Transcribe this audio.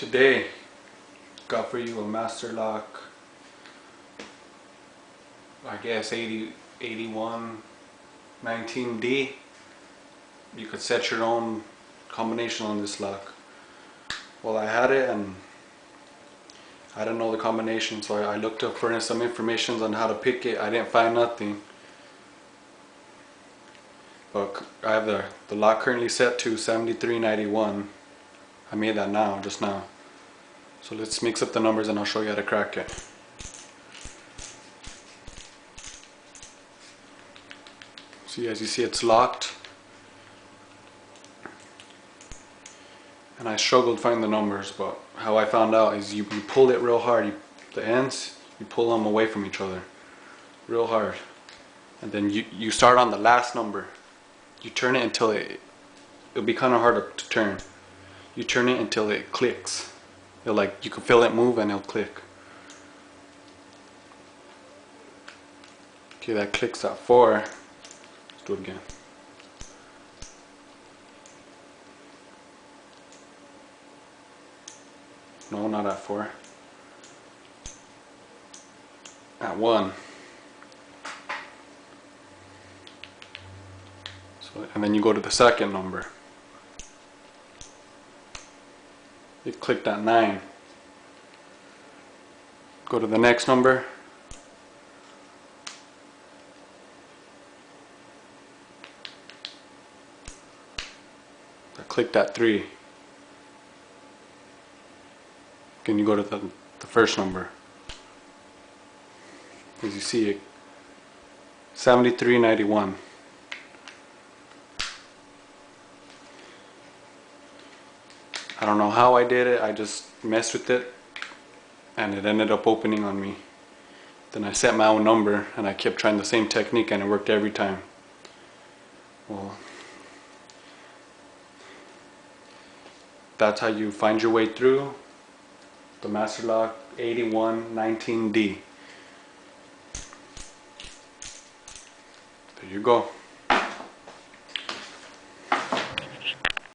Today, got for you a Master Lock, I guess 8119D. You could set your own combination on this lock. Well, I had it and I didn't know the combination, so I looked up for some information on how to pick it. I didn't find nothing. But I have the lock currently set to 7391. I made that just now. So let's mix up the numbers and I'll show you how to crack it. See, as you see, it's locked. And I struggled to find the numbers, but how I found out is you pull it real hard. The ends, you pull them away from each other real hard. And then you start on the last number. You turn it until it'll be kind of hard to turn. You turn it until it clicks. You can feel it move and it'll click. Okay, that clicks at 4. Let's do it again. No, not at 4. At 1. So, and then you go to the second number. It clicked at 9. Go to the next number. I clicked at 3. Then you go to the first number. As you see, 7391. I don't know how I did it. I just messed with it and it ended up opening on me. Then I set my own number and I kept trying the same technique and it worked every time. Well, that's how you find your way through the Master Lock 8119D. There you go.